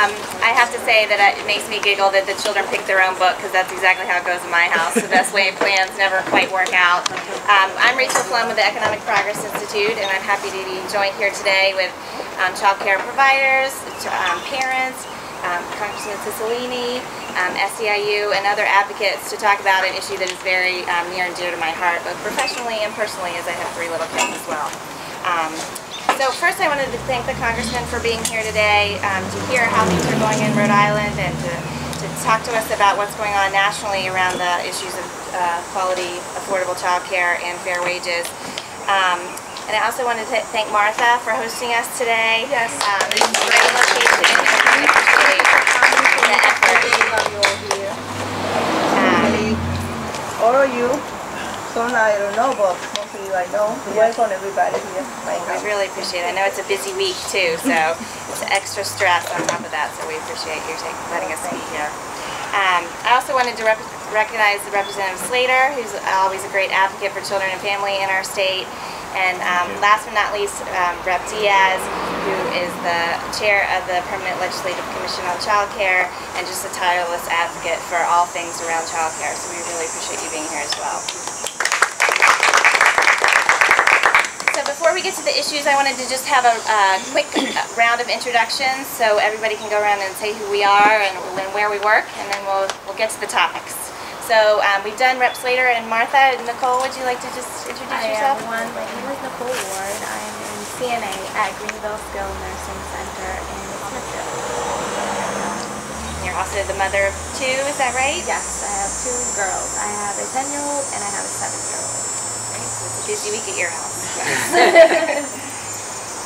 I have to say that it makes me giggle that the children pick their own book, because that's exactly how it goes in my house. The best laid plans never quite work out. I'm Rachel Flum with the Economic Progress Institute, and I'm happy to be joined here today with child care providers, parents, Congressman Cicilline, SEIU, and other advocates to talk about an issue that is very near and dear to my heart, both professionally and personally, as I have 3 little kids as well. So first I wanted to thank the Congressman for being here today to hear how things are going in Rhode Island and to talk to us about what's going on nationally around the issues of quality, affordable child care and fair wages. And I also wanted to thank Martha for hosting us today. Yes. This is a great location and we appreciate the effort. All of you, some I don't know, but most of you I know. Welcome everybody here. I really appreciate it. I know it's a busy week too, so it's extra stress on top of that, so we appreciate you letting us be here. I also wanted to recognize the Representative Slater, who's always a great advocate for children and family in our state. And last but not least, Rep. Diaz, who is the chair of the Permanent Legislative Commission on Child Care and just a tireless advocate for all things around child care. So we really appreciate you being here as well. So before we get to the issues, I wanted to just have a quick round of introductions so everybody can go around and say who we are and where we work, and then we'll get to the topics. So we've done Rep. Slater and Martha. Nicole, would you like to just introduce yourself? Hi everyone, my name is Nicole Ward. I'm in CNA at Greenville Skilled Nursing Center in Smithfield. You're also the mother of 2, is that right? Yes, I have 2 girls. I have a 10-year-old and I have a 7-year-old. Great, so it's a busy week at your house. And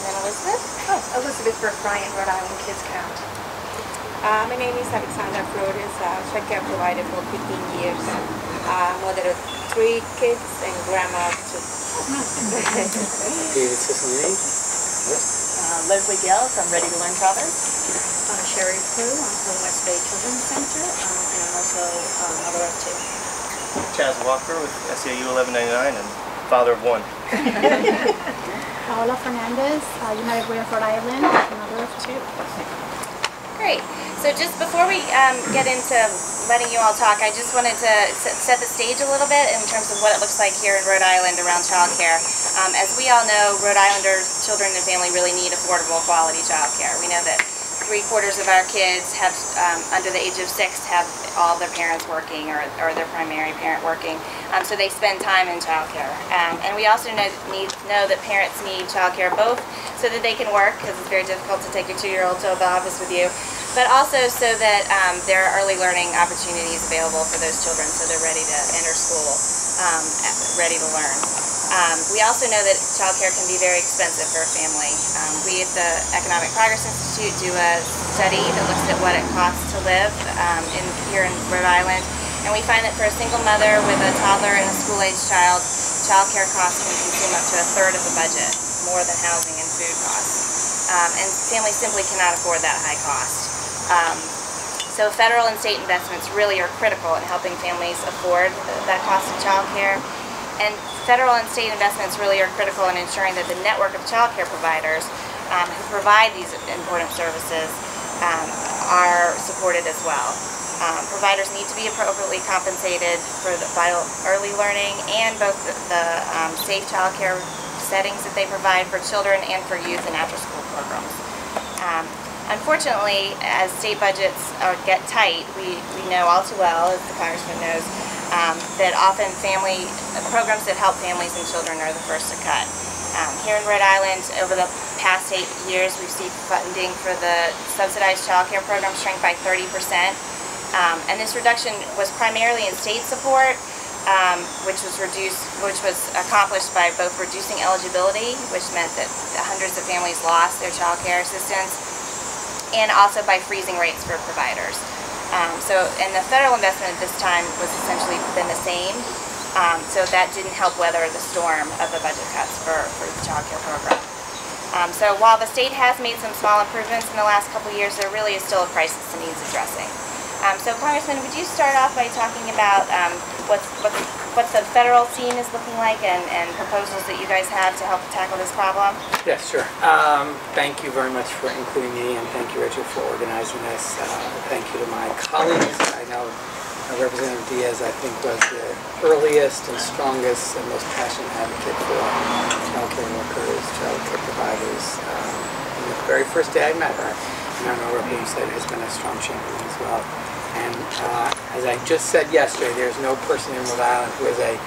then Elizabeth? Oh, Elizabeth Brooke-Bryant, Rhode Island Kids Count. My name is Alexandra Flores, child care provider for 15 years. Mother of 3 kids and grandma of 2. David Cicilline. Leslie Gell from Ready to Learn Province. Sherry Pooh, I'm from West Bay Children's Center, and I'm also mother of 2. Chaz Walker with SEIU 1199 and father of 1. Paola Fernandez, United Way of Rhode Island, mother of 2. Great. So just before we get into letting you all talk, I just wanted to set the stage a little bit in terms of what it looks like here in Rhode Island around child care. As we all know, Rhode Islanders, children and family really need affordable quality child care. We know that 3/4 of our kids have, under the age of 6, have all their parents working or their primary parent working. So they spend time in child care. And we also know that parents need child care both so that they can work, because it's very difficult to take your 2-year-old to the office with you, but also so that there are early learning opportunities available for those children so they're ready to enter school, ready to learn. We also know that child care can be very expensive for a family. We at the Economic Progress Institute do a study that looks at what it costs to live here in Rhode Island, and we find that for a single mother with a toddler and a school-age child, child care costs can consume up to 1/3 of the budget, more than housing and food costs. And families simply cannot afford that high cost. So federal and state investments really are critical in helping families afford that cost of child care. And federal and state investments really are critical in ensuring that the network of child care providers who provide these important services are supported as well. Providers need to be appropriately compensated for the vital early learning and both the safe child care settings that they provide for children and for youth and after-school programs. Unfortunately, as state budgets get tight, we know all too well, as the Congressman knows, that often programs that help families and children are the first to cut. Here in Rhode Island, over the past 8 years, we've seen funding for the subsidized child care program shrink by 30%. And this reduction was primarily in state support, which was accomplished by both reducing eligibility, which meant that hundreds of families lost their child care assistance, and also by freezing rates for providers. And the federal investment at this time was essentially been the same, so that didn't help weather the storm of the budget cuts for the child care program. So while the state has made some small improvements in the last couple of years, there really is still a crisis that needs addressing. So Congressman, would you start off by talking about what's what the federal scene is looking like and proposals that you guys have to help tackle this problem? Yes, sure. Thank you very much for including me, and thank you, Rachel, for organizing this. Thank you to my colleagues. I know Representative Diaz, I think, was the earliest and strongest and most passionate advocate for childcare workers, childcare providers. From the very first day I met her, and I know Representative Slater has been a strong champion as well. And as I just said yesterday, there's no person in Rhode Island who is a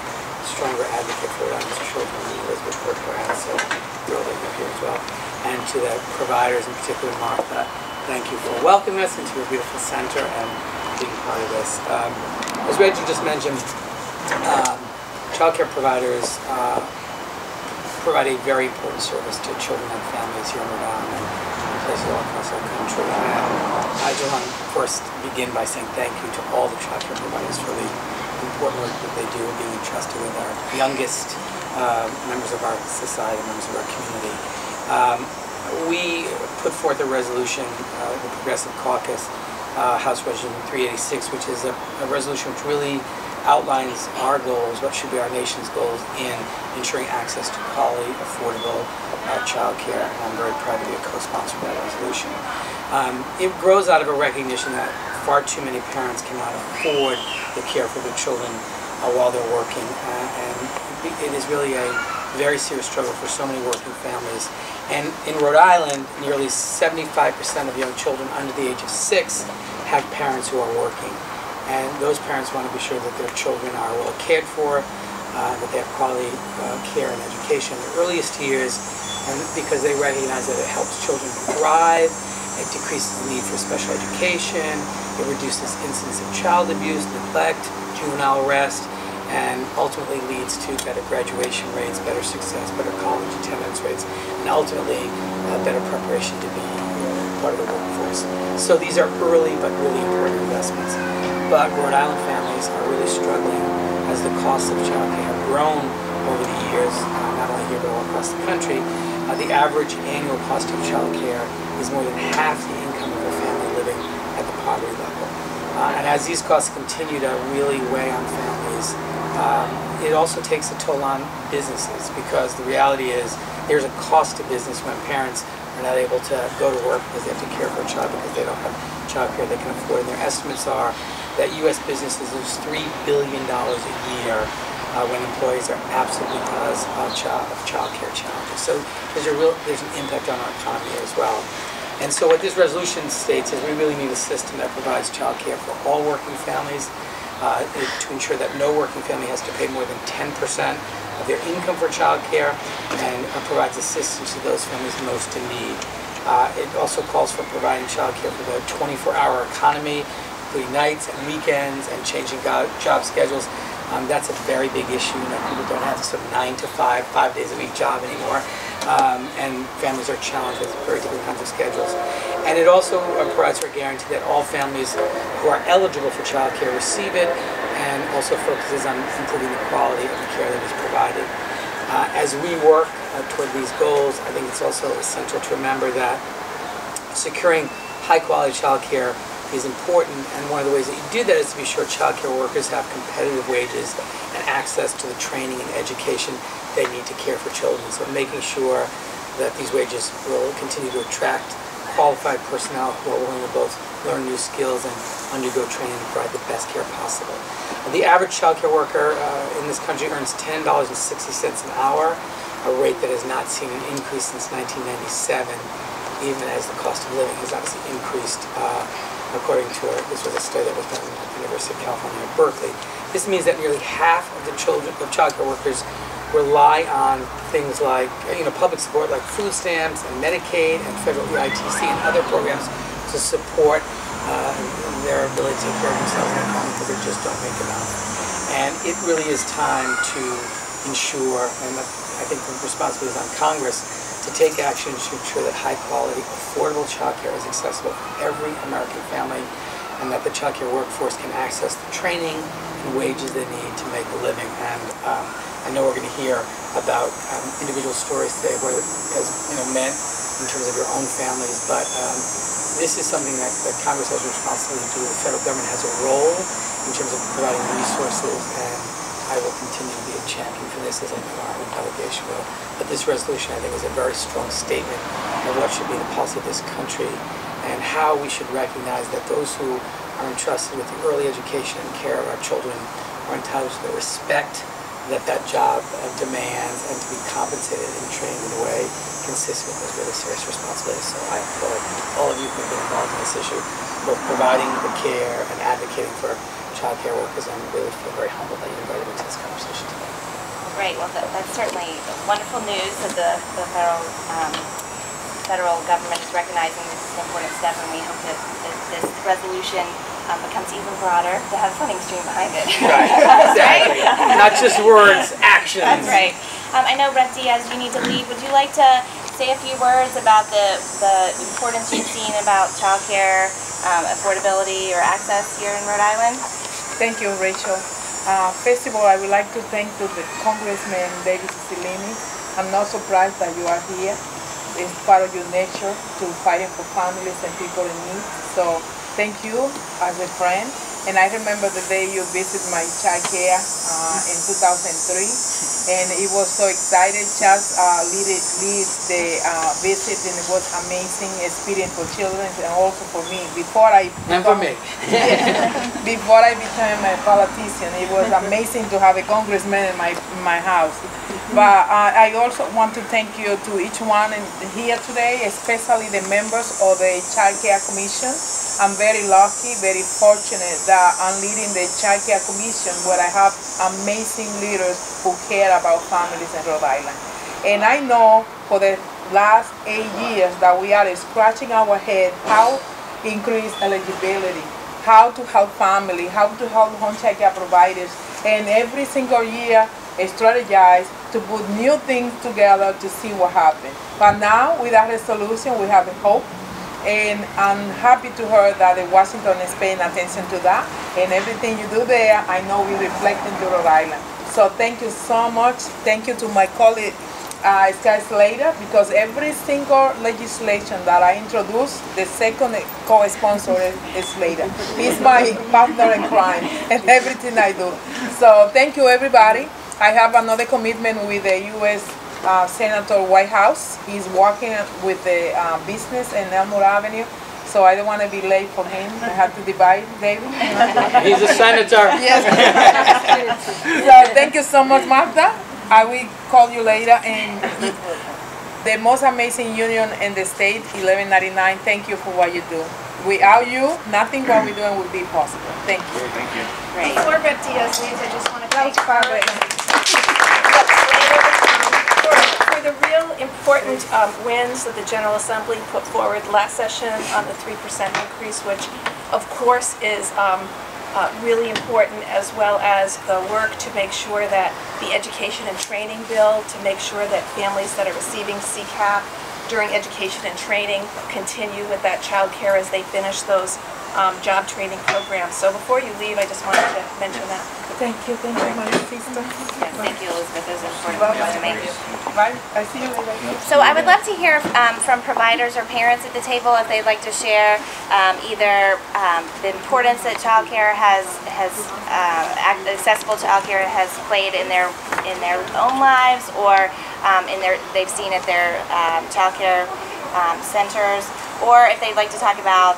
stronger advocate for Rhode Island's children than Elizabeth Burke, so thrilled that you're here as well. And to the providers, in particular Martha, thank you for welcoming us into your beautiful center and being part of this. As Rachel just mentioned, childcare providers provide a very important service to children and families here in Rhode Island and places all across our country. I just want to first begin by saying thank you to all the childcare providers for the important work that they do, being entrusted with our youngest members of our society, members of our community. We put forth a resolution, the Progressive Caucus, House Resolution 386, which is a resolution which really outlines our goals, what should be our nation's goals in ensuring access to quality, affordable child care, and I'm very proud to be a co-sponsor of that resolution. It grows out of a recognition that far too many parents cannot afford the care for their children while they're working, and it is really a very serious struggle for so many working families. And in Rhode Island, nearly 75% of young children under the age of 6 have parents who are working. And those parents want to be sure that their children are well cared for, that they have quality care and education in their earliest years, and because they recognize that it helps children thrive, it decreases the need for special education, it reduces incidents of child abuse, neglect, juvenile arrest, and ultimately leads to better graduation rates, better success, better college attendance rates, and ultimately better preparation to be part of the workforce. So these are early but really important investments. But Rhode Island families are really struggling as the costs of childcare have grown over the years, not only here but all across the country. The average annual cost of childcare is more than half the income of a family living at the poverty level. And as these costs continue to really weigh on families, it also takes a toll on businesses, because the reality is there's a cost to business when parents are not able to go to work because they have to care for a child because they don't have child care they can afford. And their estimates are that U.S. businesses lose $3 billion a year when employees are absent because of child care challenges. So there's an impact on our economy as well. And so what this resolution states is we really need a system that provides child care for all working families, to ensure that no working family has to pay more than 10% of their income for child care, and provides assistance to those families most in need. It also calls for providing child care for the 24-hour economy, including nights and weekends and changing job schedules. That's a very big issue. People don't have this sort of 9 to 5, 5 days a week job anymore. And families are challenged with very different kinds of schedules. And it also provides for a guarantee that all families who are eligible for child care receive it, and also focuses on improving the quality of the care that is provided. As we work toward these goals, I think it's also essential to remember that securing high-quality child care is important, and one of the ways that you do that is to be sure child care workers have competitive wages and access to the training and education they need to care for children. So making sure that these wages will continue to attract qualified personnel who are willing to both learn new skills and undergo training to provide the best care possible. The average child care worker in this country earns $10.60 an hour, a rate that has not seen an increase since 1997, even as the cost of living has obviously increased. According to this was a study that was done at the University of California at Berkeley. This means that nearly half of the children of child care workers rely on things like public support like food stamps and Medicaid and federal EITC and other programs to support their ability to take care of themselves and their family, because they just don't make enough. And it really is time to ensure, and I think the responsibility is on Congress, to take action to ensure that high-quality, affordable child care is accessible for every American family, and that the child care workforce can access the training and wages they need to make a living. And I know we're going to hear about individual stories today, where as meant in terms of your own families, but this is something that Congress has a responsibility to do. The federal government has a role in terms of providing resources, and I I will continue to be a champion for this, as I know our own delegation will. But this resolution, I think, is a very strong statement of what should be the policy of this country and how we should recognize that those who are entrusted with the early education and care of our children are entitled to the respect that job demands, and to be compensated and trained in a way consistent with those really serious responsibilities. So I applaud all of you who have been involved in this issue, both providing the care and advocating for child care workers. I really feel very humbled that you invited me to this conversation today. Great. Well, that's certainly wonderful news that the federal government is recognizing this is an important step, and we hope that this resolution becomes even broader to have a funding stream behind it. Right, exactly. Not just words, actions. That's right. I know, Rep Diaz, you need to leave. Would you like to say a few words about the importance you've seen about child care, affordability, or access here in Rhode Island? Thank you, Rachel. First of all, I would like to thank the Congressman David Cicilline. I'm not surprised that you are here. It's part of your nature to fighting for families and people in need. So thank you as a friend. And I remember the day you visited my child care in 2003, and it was so excited. Just lead the visit, and it was amazing experience for children and also for me. Before I became a politician, it was amazing to have a congressman in my house. But I also want to thank you to each one here today, especially the members of the Child Care Commission. I'm very lucky, very fortunate that I'm leading the Child Care Commission, where I have amazing leaders who care about families in Rhode Island. And I know for the last 8 years that we are scratching our head how to increase eligibility, how to help family, how to help home child care providers, and every single year strategize to put new things together to see what happens. But now with that resolution, we have a hope. And I'm happy to hear that Washington is paying attention to that, and everything you do there, I know will reflect into Rhode Island. So thank you so much. Thank you to my colleague Scott Slater, because every single legislation that I introduce, the second co-sponsor is Slater. He's my partner in crime and everything I do. So thank you, everybody. I have another commitment with the U.S. Senator White House. He's working with the business in Elmwood Avenue, so I don't want to be late for him. I have to divide, David. He's a senator. Yes. So thank you so much, Martha. I will call you later. And the most amazing union in the state, 1199. Thank you for what you do. Without you, nothing what we're doing would be possible. Thank you. Thank you. Great. Before Rep Diaz leaves, I just want to thank her. For the real important wins that the General Assembly put forward last session on the 3% increase, which of course is really important, as well as the work to make sure that the education and training bill, to make sure that families that are receiving CCAP during education and training continue with that child care as they finish those job training programs. So before you leave, I just wanted to mention that. Thank you, my sister. Yes, thank you, Elizabeth. Those are important points to make. Bye. I see you later. So I would love to hear from providers or parents at the table if they'd like to share either the importance that childcare has accessible childcare has played in their own lives, or they've seen at their childcare centers, or if they'd like to talk about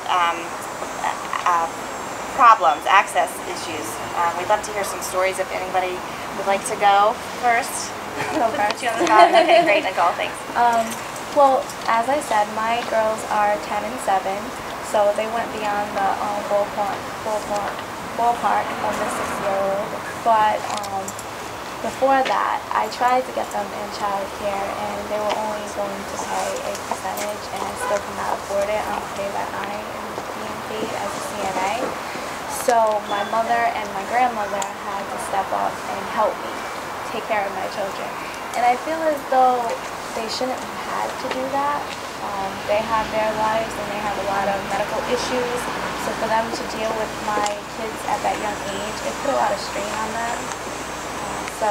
problems, access issues. We'd love to hear some stories if anybody would like to go first. Go first. Put you on the spot. Okay, great, Nicole, thanks. Well, as I said, my girls are 10 and 7, so they went beyond the ballpark of the 6-year-old. But before that, I tried to get them in childcare, and they were only going to pay a percentage, and I still cannot afford it on the pay that I am being paid as a CNA. So my mother and my grandmother had to step up and help me take care of my children. And I feel as though they shouldn't have had to do that. They have their lives and they have a lot of medical issues. So for them to deal with my kids at that young age, it put a lot of strain on them. So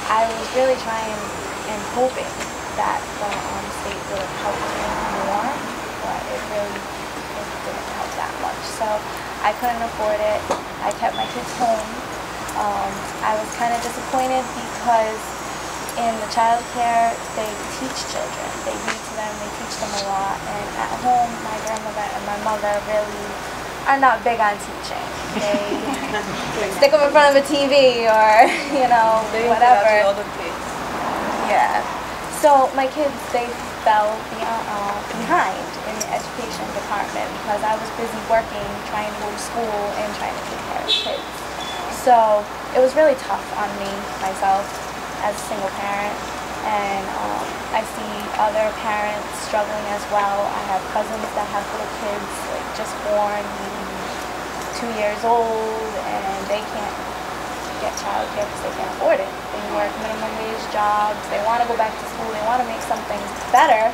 I was really trying and hoping that the state would have helped me more, but it didn't help that much. So I couldn't afford it. I kept my kids home, I was kind of disappointed because in the childcare, they teach children. They read to them, they teach them a lot. And at home, my grandmother and my mother really are not big on teaching. They stick them in front of a TV or, you know, whatever. Yeah. So my kids, they fell behind in the education department because I was busy working, trying to go to school, and trying to take care of kids. So it was really tough on me, myself, as a single parent, and I see other parents struggling as well. I have cousins that have little kids, like just born, maybe 2 years old, and they can't get childcare because they can't afford it. They work minimum wage jobs, they want to go back to school, they want to make something better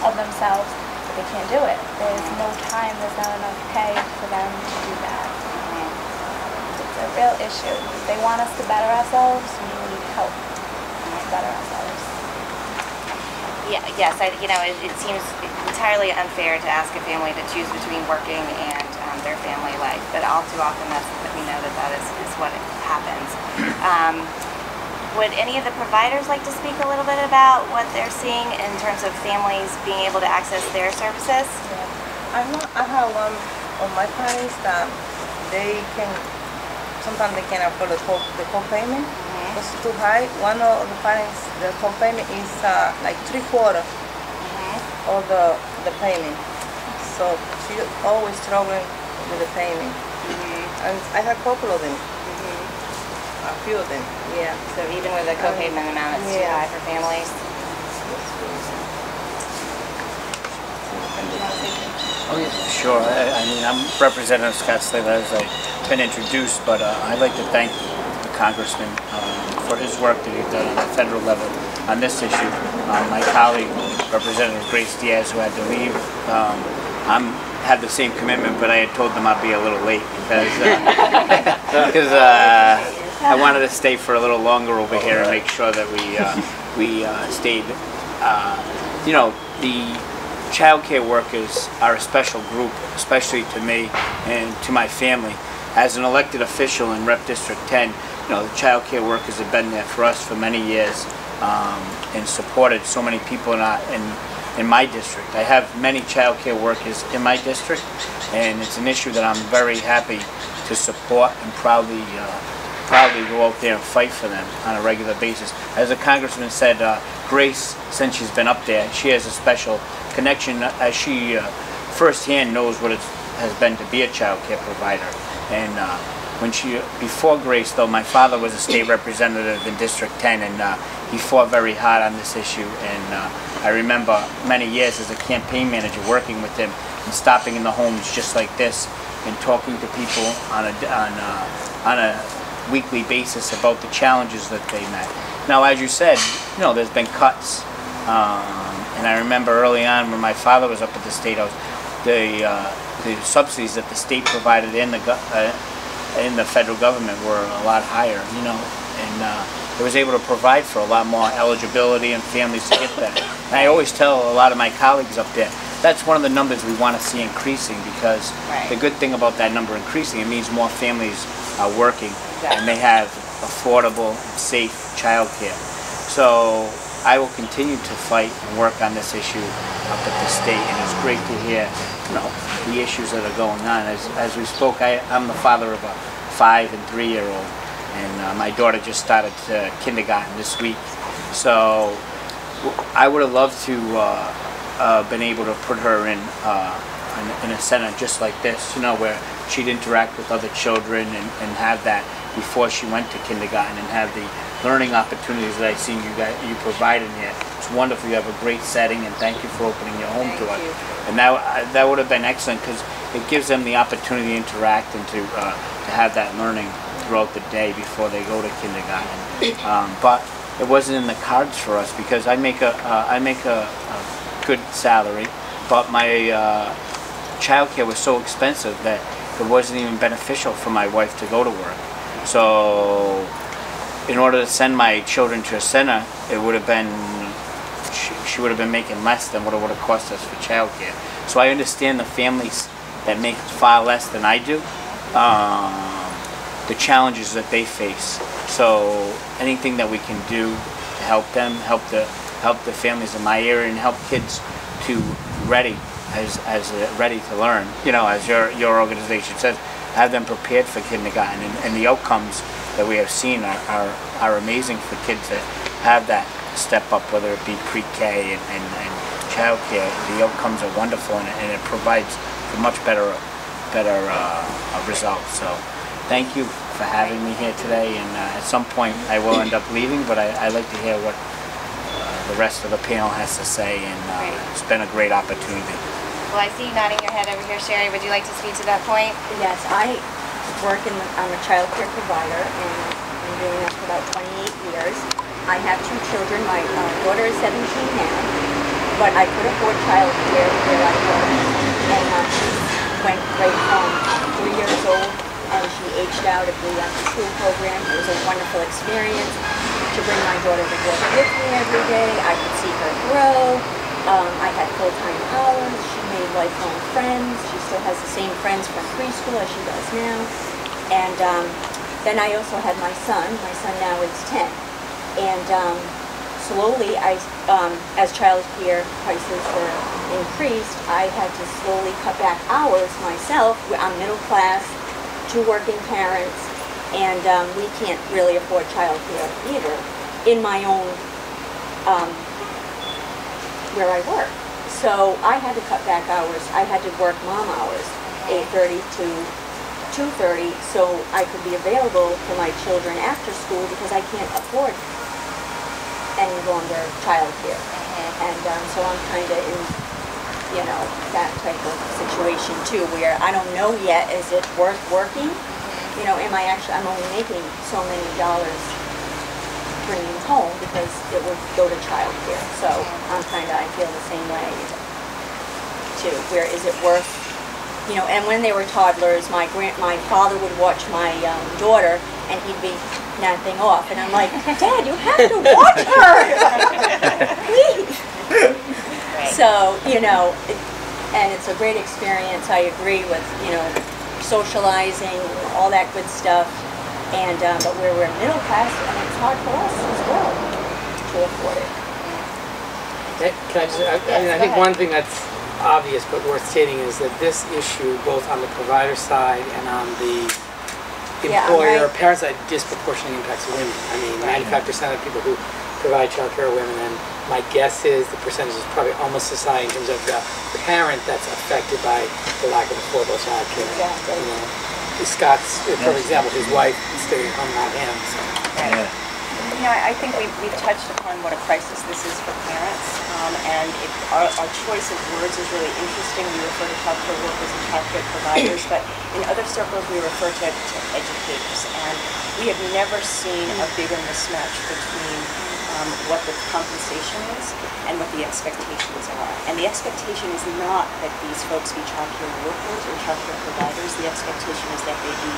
of themselves, but they can't do it. There's no time, there's not enough pay for them to do that. It's a real issue. If they want us to better ourselves, we need help to better ourselves. Yeah, yes, it seems entirely unfair to ask a family to choose between working and their family life, but all too often we know that is what happens. Would any of the providers like to speak a little bit about what they're seeing in terms of families being able to access their services? Yeah. I have one of my parents that sometimes they can afford the co-payment. It's too high. One of the parents, the co-payment is like 3/4 of the payment. So she's always struggling with the payment. And I have a couple of them. A few of them, yeah. So even with the co-payment amount, it's too high for families? Oh, yeah, sure. I mean, I'm Representative Scott Slater, as I've been introduced, but I'd like to thank the Congressman for his work that he's done on the federal level on this issue. My colleague, Representative Grace Diaz, who had to leave, had the same commitment, but I had told them I'd be a little late because I wanted to stay for a little longer over here and make sure that we stayed. You know, the child care workers are a special group, especially to me and to my family. As an elected official in Rep District 10, you know, the child care workers have been there for us for many years and supported so many people in my district. I have many child care workers in my district, and it's an issue that I'm very happy to support and proudly go out there and fight for them on a regular basis. As the Congressman said, Grace, since she's been up there, she has a special connection as she firsthand knows what it has been to be a child care provider. And before Grace, though, my father was a state representative in District 10, and he fought very hard on this issue. And I remember many years as a campaign manager working with him and stopping in the homes just like this and talking to people on a weekly basis about the challenges that they met. Now, as you said, you know, there's been cuts, and I remember early on when my father was up at the State House, the subsidies that the state provided in the federal government were a lot higher, you know, and it was able to provide for a lot more eligibility and families to get that. And I always tell a lot of my colleagues up there, that's one of the numbers we want to see increasing, because the good thing about that number increasing, it means more families are working and they have affordable, safe child care. So I will continue to fight and work on this issue up at the state, and it's great to hear, you know, the issues that are going on. As we spoke, I'm the father of a 5- and 3-year-old, and my daughter just started kindergarten this week. So I would have loved to been able to put her in a center just like this, you know, where she'd interact with other children and have that before she went to kindergarten, and have the learning opportunities that I've seen you provided here. It's wonderful. You have a great setting, and thank you for opening your home to us. And that would have been excellent, because it gives them the opportunity to interact and to have that learning throughout the day before they go to kindergarten. But it wasn't in the cards for us, because I make a good salary, but my childcare was so expensive that it wasn't even beneficial for my wife to go to work. So in order to send my children to a center, it would have been, she would have been making less than what it would have cost us for childcare. So I understand the families that make far less than I do. the challenges that they face. So anything that we can do to help them, help the families in my area, and help kids to ready ready to learn. You know, as your organization says, have them prepared for kindergarten, and the outcomes that we have seen are amazing for kids that have that step up, whether it be pre-K and childcare. The outcomes are wonderful, and it provides a much better result. So thank you for having me here today, and at some point I will end up leaving, but I like to hear what the rest of the panel has to say, and it's been a great opportunity. Well, I see you nodding your head over here, Sherry. Would you like to speak to that point? Yes, I work I'm a child care provider, and I've been doing this for about 28 years. I have 2 children. My daughter is 17 now, but I could afford child care where I work, and she went right from 3 years old, and she aged out of the after-school program. It was a wonderful experience to bring my daughter to work with me every day. I could see her grow. I had full-time hours. She made lifelong friends. She still has the same friends from preschool as she does now. And then I also had my son. My son now is 10. And slowly, as child care prices were increased, I had to slowly cut back hours myself. I'm middle class, 2 working parents, and we can't really afford child care either in my own where I work. So I had to cut back hours. I had to work mom hours, 8:30 to 2:30, so I could be available for my children after school, because I can't afford any longer child care. And so I'm kind of in, you know, that type of situation too, where I don't know yet, is it worth working? You know, I'm only making so many dollars bringing home, because it would go to child care. So I feel the same way too, where is it worth, you know, and when they were toddlers, my father would watch my daughter, and he'd be napping off, and I'm like, Dad, you have to watch her! Please! So, you know, and it's a great experience. I agree with, you know, socializing, all that good stuff. And but we're middle class, and it's hard for us as well to afford it. Can I just, I think one thing that's obvious but worth stating is that this issue, both on the provider side and on the employer, parent side, disproportionately impacts women. I mean, 95% of people who provide child care are women, and my guess is the percentage is probably almost as high in terms of the parent that's affected by the lack of affordable child care. Exactly. You know, Scott's a perfect example. His wife stayed at home, not him. So. Right. You know, I think we've touched upon what a crisis this is for parents, and our choice of words is really interesting. We refer to child care workers and child care providers, but in other circles we refer to educators, and we have never seen a bigger mismatch between what the compensation is and what the expectations are. And the expectation is not that these folks be child care workers or child care providers. The expectation is that they be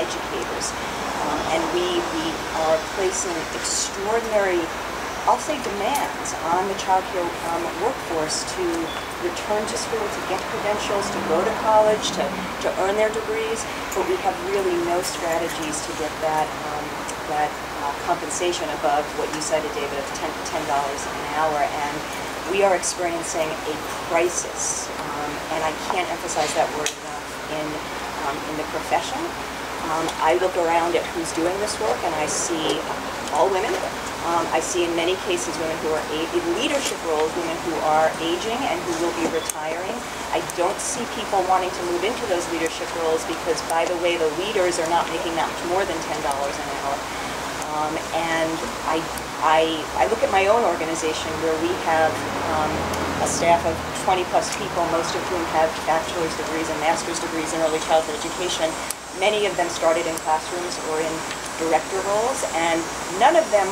educators. And we are placing extraordinary, I'll say, demands on the child care workforce to return to school, to get credentials, to go to college, to earn their degrees, but we have really no strategies to get that compensation above what you cited, David, of $10 an hour, and we are experiencing a crisis, and I can't emphasize that word enough in the profession. I look around at who's doing this work, and I see all women. I see in many cases women who are in leadership roles, women who are aging and who will be retiring. I don't see people wanting to move into those leadership roles because, by the way, the leaders are not making that much more than $10 an hour. And I look at my own organization where we have a staff of 20 plus people, most of whom have bachelor's degrees and master's degrees in early childhood education. Many of them started in classrooms or in director roles, and none of them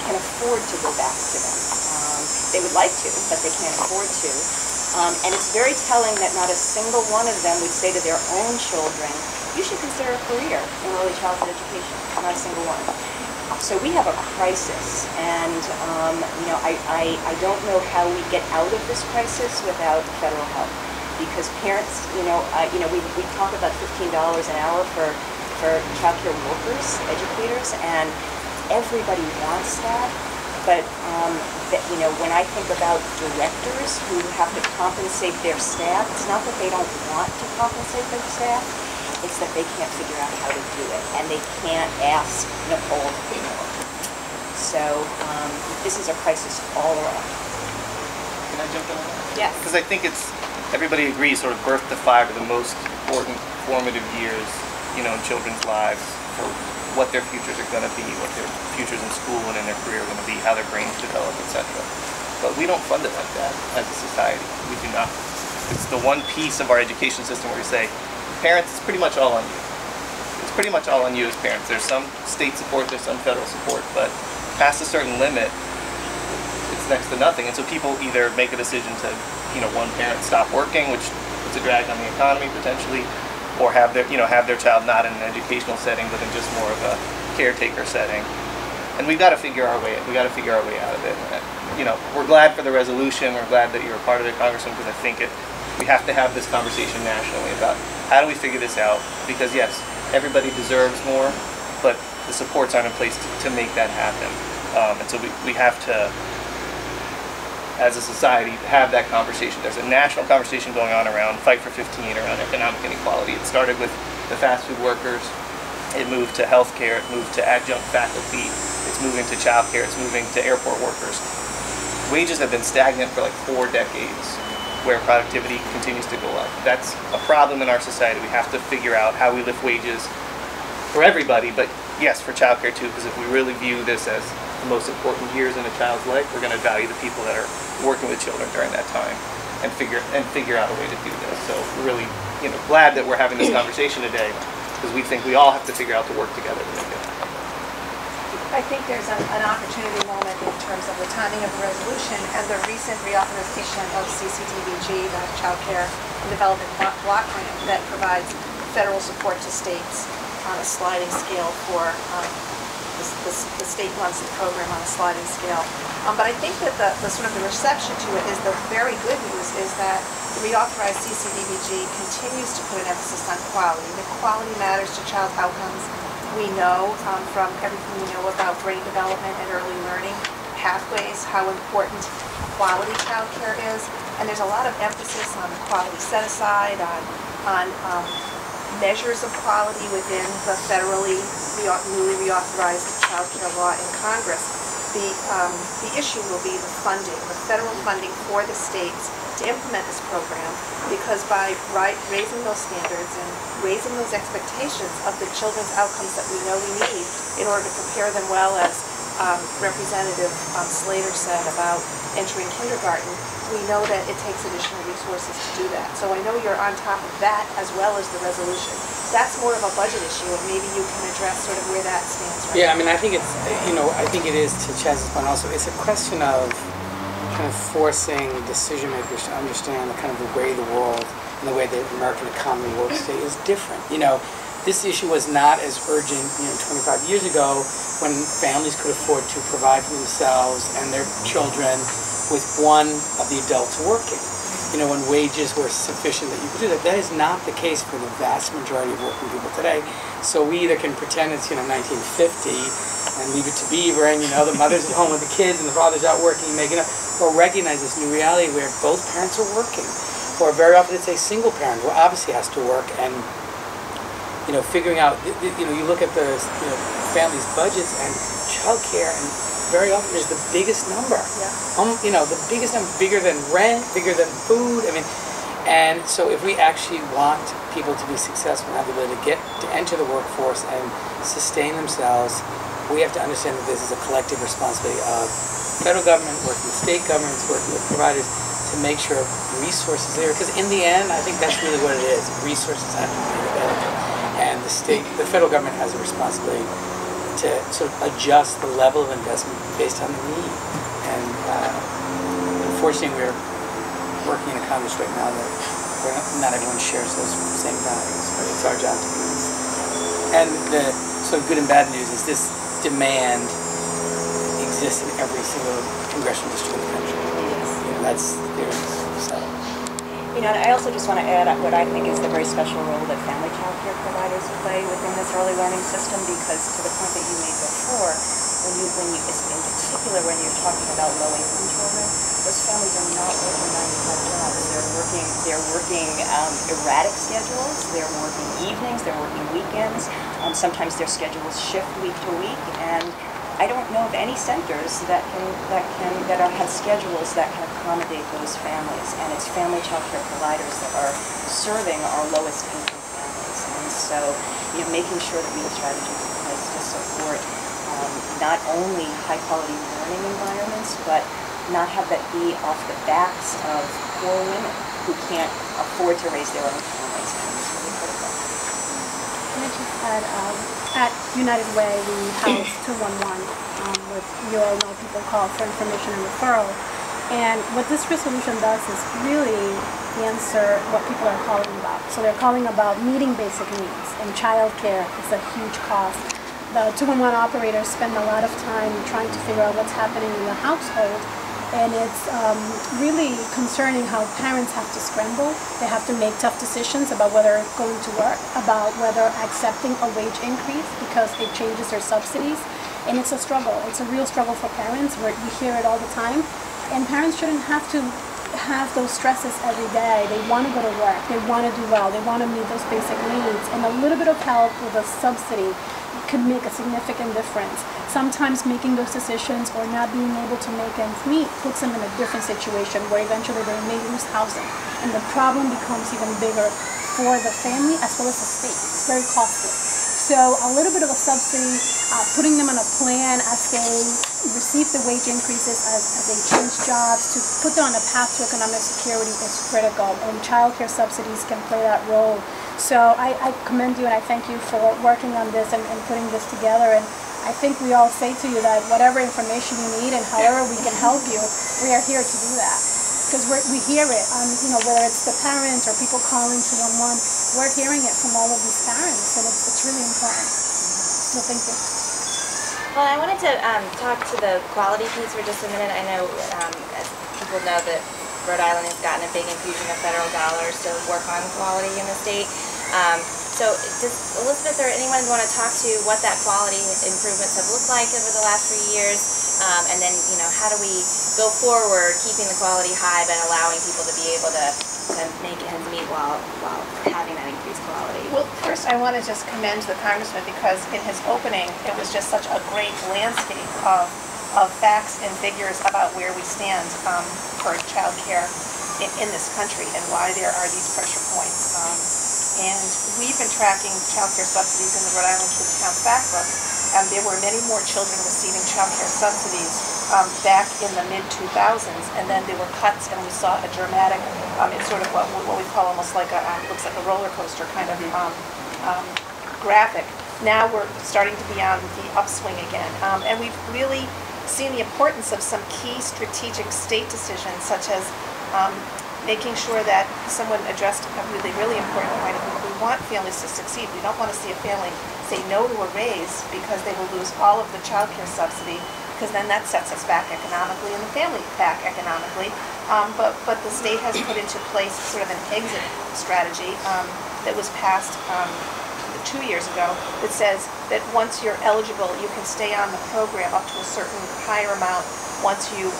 can afford to go back to them. They would like to, but they can't afford to. And it's very telling that not a single one of them would say to their own children, you should consider a career in early childhood education. Not a single one. So we have a crisis, and you know, I don't know how we get out of this crisis without federal help, because parents, we talk about $15 an hour for for childcare workers, educators, and everybody wants that. But you know, when I think about directors who have to compensate their staff, it's not that they don't want to compensate their staff, it's that they can't figure out how to do it, and they can't ask Nicole to pay more. So this is a crisis all around. Can I jump in on that? Yes. Because I think everybody agrees sort of birth to 5 are the most important formative years, you know, in children's lives for what their futures are going to be, what their futures in school and in their career are going to be, how their brains develop, etc. But we don't fund it like that as a society. We do not. It's the one piece of our education system where we say, parents, it's pretty much all on you. It's pretty much all on you as parents. There's some state support, there's some federal support, but past a certain limit, it's next to nothing. And so people either make a decision to, you know, one parent stop working, which puts a drag on the economy potentially, or have their child not in an educational setting, but in just more of a caretaker setting. And we've got to figure our way. We got to figure our way out of it. And, you know, we're glad for the resolution. We're glad that you're a part of it, Congressman, because I think we have to have this conversation nationally about how do we figure this out. Because yes, everybody deserves more, but the supports aren't in place to make that happen. And so we have to, as a society, have that conversation. There's a national conversation going on around Fight for 15, around economic inequality. It started with the fast food workers, it moved to healthcare, it moved to adjunct faculty, it's moving to childcare, it's moving to airport workers. Wages have been stagnant for like 4 decades, where productivity continues to go up. That's a problem in our society. We have to figure out how we lift wages for everybody, but yes, for childcare too, because if we really view this as the most important years in a child's life, we're going to value the people that are working with children during that time and figure out a way to do this. So we're really, you know, glad that we're having this conversation today, because we think we all have to figure out to work together to make it happen. I think there's an opportunity moment in terms of the timing of the resolution and the recent reauthorization of CCDBG, the Child Care and Development Block Grant, that provides federal support to states on a sliding scale for the state runs the program on a sliding scale. But I think that the sort of the reception to it is the very good news is that the reauthorized CCDBG continues to put an emphasis on quality. The quality matters to child outcomes. We know from everything we know about brain development and early learning pathways how important quality child care is. And there's a lot of emphasis on the quality set aside, on measures of quality within the federally newly reauthorized child care law in Congress. The issue will be the funding, the federal funding for the states to implement this program, because by raising those standards and raising those expectations of the children's outcomes that we know we need in order to prepare them well, as Representative Slater said about entering kindergarten, we know that it takes additional resources to do that. So I know you're on top of that as well as the resolution. That's more of a budget issue, and maybe you can address sort of where that stands right now. Yeah, I mean, I think it's, you know, I think it is, to Chaz's point also, it's a question of kind of forcing decision makers to understand the kind of the way the world and the way the American economy works today is different. You know, this issue was not as urgent, you know, 25 years ago when families could afford to provide for themselves and their children with one of the adults working. You know, when wages were sufficient that you could do that. That is not the case for the vast majority of working people today. So we either can pretend it's, you know, 1950 and leave it to Beaver, and, you know, the mother's at home with the kids and the father's out working, making up, or recognize this new reality where both parents are working. Or very often it's a single parent who obviously has to work, and, you know, figuring out, you know, you look at the, you know, families' budgets, and childcare, and very often is the biggest number. Yeah. You know, the biggest number, bigger than rent, bigger than food. I mean, and so if we actually want people to be successful and have the ability to enter the workforce and sustain themselves, we have to understand that this is a collective responsibility of federal government, working with state governments, working with providers to make sure resources are there. Because in the end, I think that's really what it is. Resources have to be available, and the federal government has a responsibility to sort of adjust the level of investment based on the need. And unfortunately, we're working in a Congress right now where not everyone shares those same values, but it's our job to do this. And the sort of good and bad news is this demand exists in every single congressional district in the country. You know, that's there. So. You know, and I also just want to add what I think is the very special role that family child care providers play within this early learning system, because to the point that you made before, when you in particular when you're talking about low-income children, those families are not working 9-to-5 jobs. They're working erratic schedules. They're working evenings. They're working weekends. Sometimes their schedules shift week to week, and I don't know of any centers that have schedules that can accommodate those families, and it's family child care providers that are serving our lowest income families. And so, you know, making sure that we have strategies in place to support not only high quality learning environments, but not have that be off the backs of poor women who can't afford to raise their own families. And it's really critical. Can I just add, at United Way, we house 211, which you all know people call for information and referral. And what this resolution does is really answer what people are calling about. So they're calling about meeting basic needs, and childcare is a huge cost. The 211 operators spend a lot of time trying to figure out what's happening in the household, and it's really concerning how parents have to scramble. They have to make tough decisions about whether going to work, about whether accepting a wage increase because it changes their subsidies, and it's a struggle. It's a real struggle for parents. We hear it all the time, and parents shouldn't have to have those stresses every day. They want to go to work, they want to do well, they want to meet those basic needs, and a little bit of help with a subsidy could make a significant difference. Sometimes making those decisions or not being able to make ends meet puts them in a different situation where eventually they may lose housing, and the problem becomes even bigger for the family as well as the state. It's very costly. So a little bit of a subsidy, putting them on a plan as they receive the wage increases, as they change jobs, to put them on a path to economic security is critical, and child care subsidies can play that role. So I commend you and I thank you for working on this and putting this together. And I think we all say to you that whatever information you need and however we can help you, we are here to do that. Because we hear it on, you know, whether it's the parents or people calling 211, we're hearing it from all of these parents, and it's really important. So thank you. Well, I wanted to talk to the quality piece for just a minute. I know, as people know, that Rhode Island has gotten a big infusion of federal dollars to work on quality in the state. So does Elizabeth or anyone want to talk to what that quality improvements have looked like over the last few years? And then, you know, how do we go forward keeping the quality high but allowing people to be able to make ends meet while having that increased quality? Well, first I want to just commend the Congressman, because in his opening it was just such a great landscape of facts and figures about where we stand for child care in this country and why there are these pressure points. And we've been tracking child care subsidies in the Rhode Island Kids Count Factbook, and there were many more children receiving child care subsidies back in the mid-2000s, and then there were cuts, and we saw a dramatic, it's sort of what we call almost like looks like a roller coaster kind of graphic. Now we're starting to be on the upswing again, and we've really seen the importance of some key strategic state decisions, such as making sure that someone addressed a really, really important point. We want families to succeed. We don't want to see a family say no to a raise because they will lose all of the child care subsidy, because then that sets us back economically and the family back economically. But the state has put into place sort of an exit strategy that was passed 2 years ago that says that once you're eligible, you can stay on the program up to a certain higher amount once you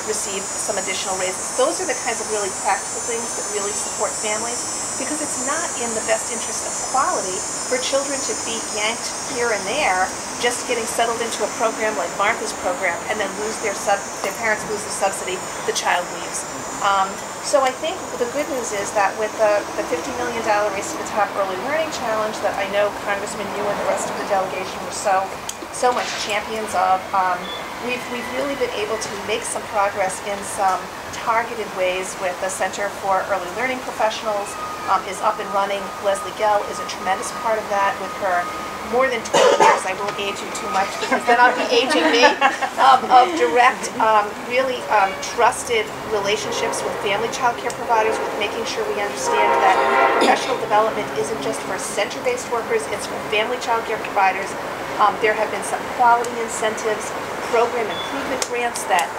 receive some additional raises. Those are the kinds of really practical things that really support families, because it's not in the best interest of quality for children to be yanked here and there, just getting settled into a program like Martha's program, and then their parents lose the subsidy, the child leaves. So I think the good news is that with the $50 million Race to the Top Early Learning Challenge that I know Congressman, you and the rest of the delegation were so much champions of, we've really been able to make some progress in some targeted ways with the Center for Early Learning Professionals is up and running. Leslie Gell is a tremendous part of that with her more than 20 years, I won't age you too much because then I'll be aging me, of direct, really trusted relationships with family child care providers, with making sure we understand that professional development isn't just for center-based workers, it's for family child care providers. There have been some quality incentives, program improvement grants that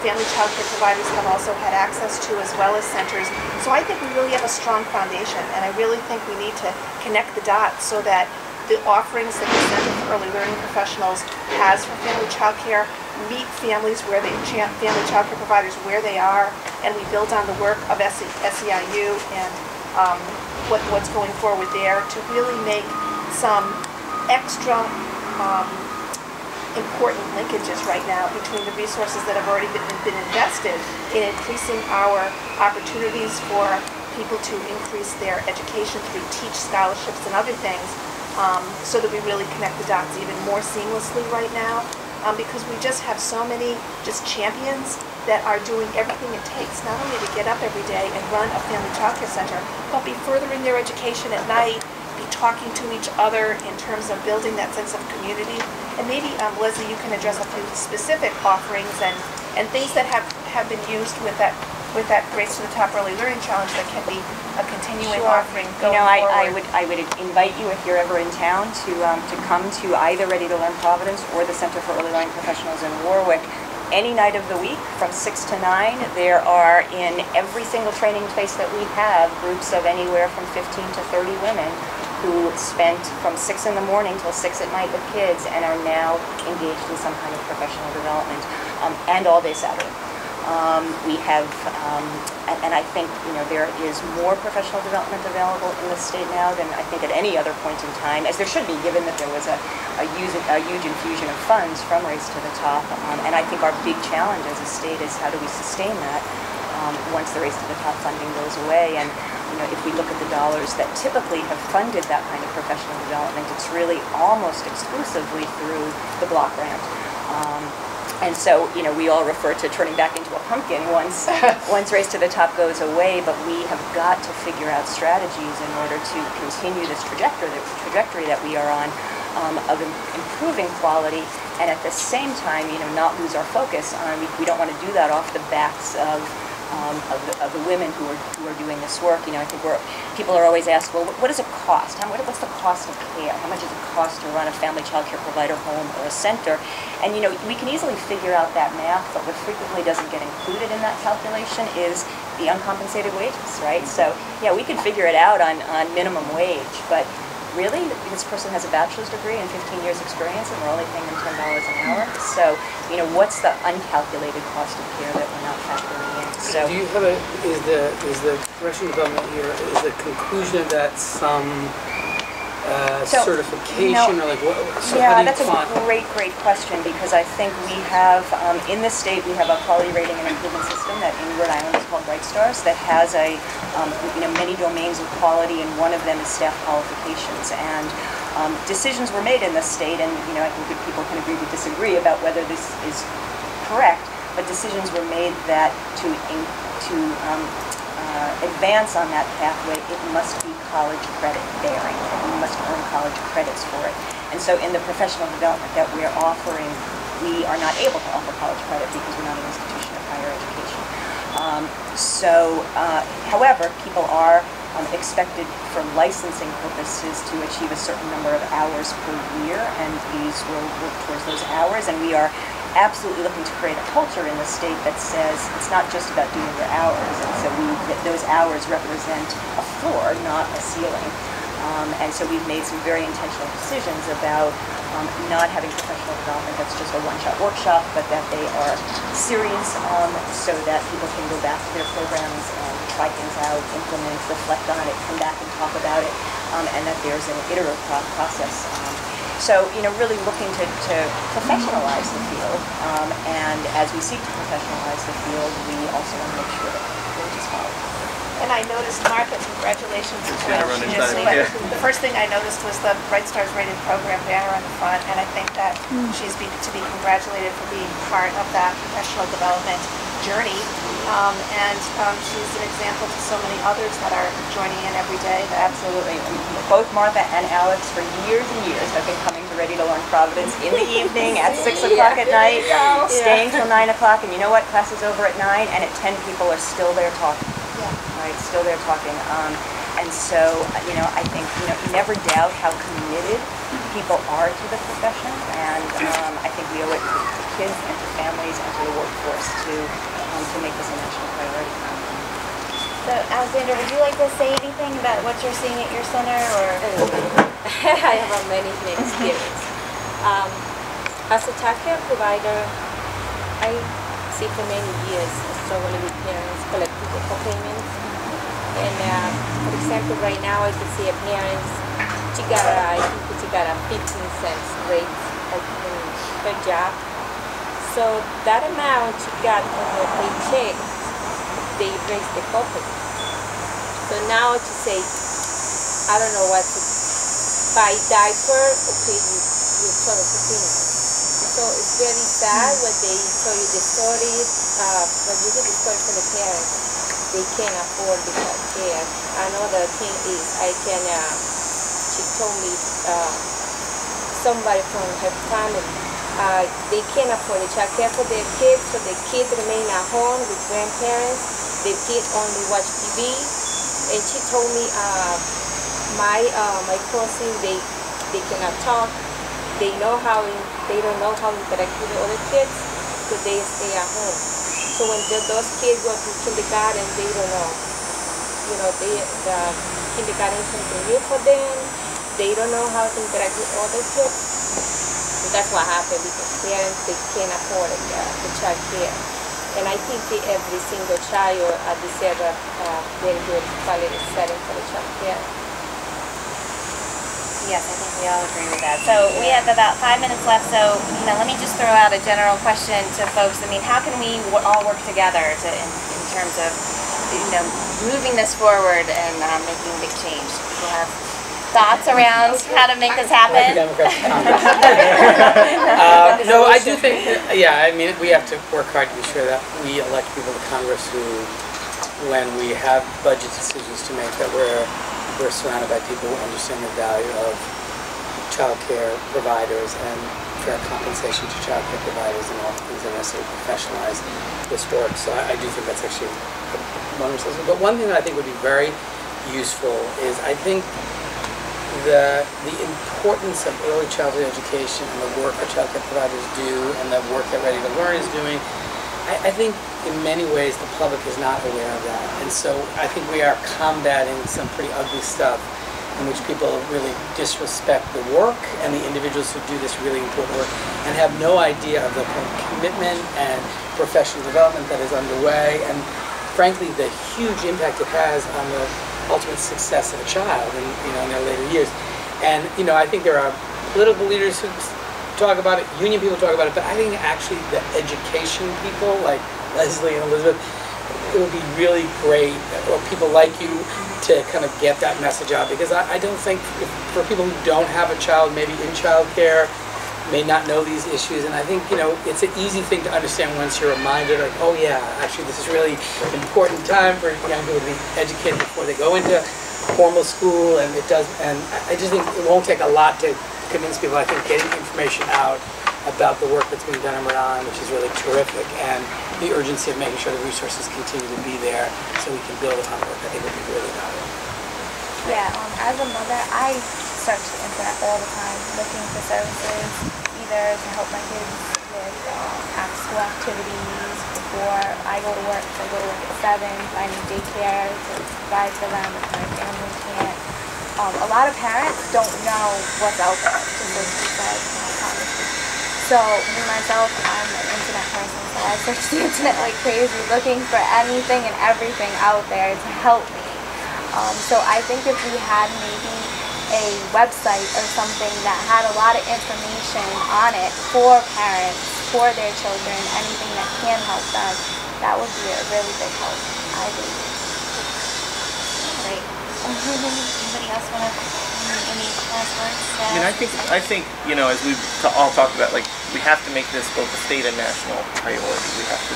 family child care providers have also had access to, as well as centers. So I think we really have a strong foundation, and I really think we need to connect the dots so that the offerings that the Center for Early Learning Professionals has for family child care meet families where they, family child care providers where they are, and we build on the work of SEIU and what's going forward there to really make some extra important linkages right now between the resources that have already been invested in increasing our opportunities for people to increase their education through teach scholarships and other things, so that we really connect the dots even more seamlessly right now, because we just have so many just champions that are doing everything it takes, not only to get up every day and run a family child care center, but be furthering their education at night, be talking to each other in terms of building that sense of community. And maybe, Leslie, you can address a few specific offerings and things that have been used with that Grace to the Top Early Learning Challenge that can be a continuing offering going forward. I would invite you, if you're ever in town, to come to either Ready to Learn Providence or the Center for Early Learning Professionals in Warwick. Any night of the week from 6 to 9, there are in every single training place that we have groups of anywhere from 15 to 30 women who spent from 6 in the morning till 6 at night with kids and are now engaged in some kind of professional development, and all day Saturday. We have, and I think there is more professional development available in the state now than I think at any other point in time, as there should be, given that there was a huge infusion of funds from Race to the Top. And I think our big challenge as a state is how do we sustain that once the Race to the Top funding goes away. And if we look at the dollars that typically have funded that kind of professional development, it's really almost exclusively through the block grant. And so, we all refer to turning back into a pumpkin once Race to the Top goes away, but we have got to figure out strategies in order to continue this trajectory that we are on, of improving quality, and at the same time, not lose our focus on, we don't want to do that off the backs of the women who are doing this work. I think people are always asked, well, what does it cost? What's the cost of care? How much does it cost to run a family child care provider home or a center? And we can easily figure out that math, but what frequently doesn't get included in that calculation is the uncompensated wages, right? So yeah, we can figure it out on minimum wage, but really, this person has a bachelor's degree and 15 years experience, and we're only paying them $10 an hour. So, what's the uncalculated cost of care that we're not factoring in? So, do you have is the professional development here, is the conclusion of that some certification, or like what? So yeah, how do you that's a great question, because I think we have, in this state, we have a quality rating and improvement system that in Rhode Island is called Bright Stars, that has many domains of quality, and one of them is staff qualifications. And decisions were made in this state, and I think that people can agree to disagree about whether this is correct, but decisions were made that to advance on that pathway, it must be college credit bearing. You must earn college credits for it. And so in the professional development that we're offering, we are not able to offer college credit because we're not an institution of higher education. However, people are expected for licensing purposes to achieve a certain number of hours per year, and these will work towards those hours. And we are absolutely looking to create a culture in the state that says it's not just about doing your hours, and so those hours represent a floor, not a ceiling. And so we've made some very intentional decisions about not having professional development that's just a one-shot workshop, but that they are series, so that people can go back to their programs and try things out, implement, reflect on it, come back and talk about it, and that there's an iterative process. So, really looking to professionalize the field, and as we seek to professionalize the field, we also want to make sure that it is followed. And I noticed, Martha, congratulations. The first thing I noticed was the Bright Stars rated program banner on the front, and I think that she's to be congratulated for being part of that professional development journey. She's an example to so many others that are joining in every day. Absolutely. Both Martha and Alex for years and years have been coming to Ready to Learn Providence in the evening at 6 o'clock at night, staying till 9 o'clock, and you know what? Class is over at 9, and at 10 people are still there talking. Right, still there talking. And so, you know, I think, you never doubt how committed people are to the profession, and I think we owe it to kids and to families and to the workforce to make this a national priority. So, Alexandra, would you like to say anything about what you're seeing at your center, or? I have many experience. As a childcare provider, I see for many years struggling with parents collecting the co-payments. And for example, right now I can see a parent, I think she got a 15-cent rate per job. So that amount she got from her paycheck, they raised the co-payment. So now she say, I don't know what to buy diaper or pay your total co-payment. So it's very sad when they tell you the stories, when you hear the story from the parents, they can't afford the child care. Another thing is, she told me, somebody from her family, they can't afford the child care for their kids, so the kids remain at home with grandparents. The kids only watch TV. And she told me, my cousin, they cannot talk. They don't know how to interact with the other kids, so they stay at home. So when those kids go to kindergarten, they don't know. You know, the kindergarten is something new for them. They don't know how to interact with other kids. So that's what happened, because parents, they can't afford the child care. And I think every single child deserves a very good quality setting for the child care. Yes, I think we all agree with that. So we have about 5 minutes left, so let me just throw out a general question to folks. I mean, how can we all work together in terms of moving this forward and making big change? People have thoughts around how to make this happen? No, I do think, I mean, we have to work hard to be sure that we elect people to Congress who, when we have budget decisions to make, that we're surrounded by people who understand the value of child care providers and fair compensation to child care providers and all the things that are necessary to professionalize this work. So I do think that's actually one responsibility. But one thing that I think would be very useful is, I think the importance of early childhood education and the work that child care providers do and the work that Ready to Learn is doing, I think in many ways the public is not aware of that. And so I think we are combating some pretty ugly stuff in which people really disrespect the work and the individuals who do this really important work and have no idea of the commitment and professional development that is underway, and frankly the huge impact it has on the ultimate success of a child in their later years. And I think there are political leaders who talk about it, union people talk about it, but I think actually the education people like Leslie and Elizabeth, it would be really great, or people like you, to kind of get that message out, because I don't think, for people who don't have a child, maybe in child care, may not know these issues, and I think it's an easy thing to understand once you're reminded, like, oh yeah, actually this is really an important time for young people to be educated before they go into formal school, and it does, and I just think it won't take a lot to convince people. I think getting information out about the work that's being done in Rhode Island, which is really terrific, and the urgency of making sure the resources continue to be there so we can build upon the work, I think would be really valuable. Yeah, as a mother, I search the internet all the time looking for services, either to help my kids with after-school activities before I go to work. So I go to work at 7, finding daycare to provide for them if my family can't. A lot of parents don't know what's out there, just as you said, So me myself, I'm an internet person, so I search the internet like crazy, looking for anything and everything out there to help me. So I think if we had maybe a website or something that had a lot of information on it for parents, for their children, anything that can help them, that would be a really big help, I think. Great. Anybody else want to, any last words? I mean, I think, as we've all talked about, like, we have to make this both a state and national priority. We have to,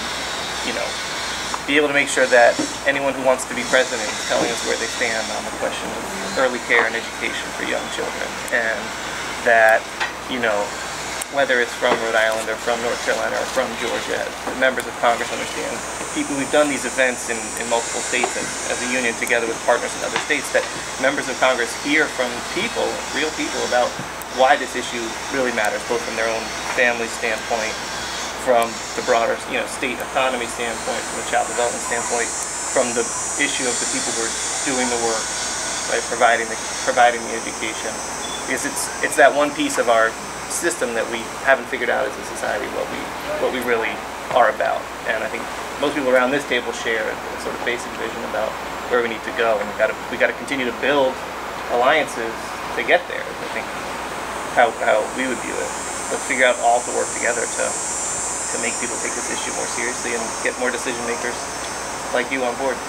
be able to make sure that anyone who wants to be president is telling us where they stand on the question of early care and education for young children, and that, whether it's from Rhode Island or from North Carolina or from Georgia. The members of Congress understand. We've done these events in multiple states as a union together with partners in other states, that members of Congress hear from people, real people, about why this issue really matters, both from their own family standpoint, from the broader state economy standpoint, from the child development standpoint, from the issue of the people who are doing the work, right, providing the education. Because it's that one piece of our system that we haven't figured out as a society what we really are about. And I think most people around this table share a sort of basic vision about where we need to go, and we got to continue to build alliances to get there. I think how we would view it. Let's figure out all to work together to make people take this issue more seriously and get more decision makers like you on board.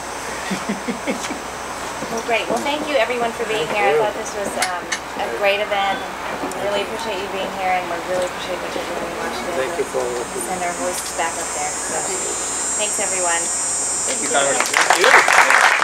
Well, great. Well, thank you everyone for being here. I thought this was a great event. We really appreciate you being here, and we really appreciate what you're doing in Washington. Thank you for all of Send our voices back up there. So, thanks everyone. Thank you, Congressman.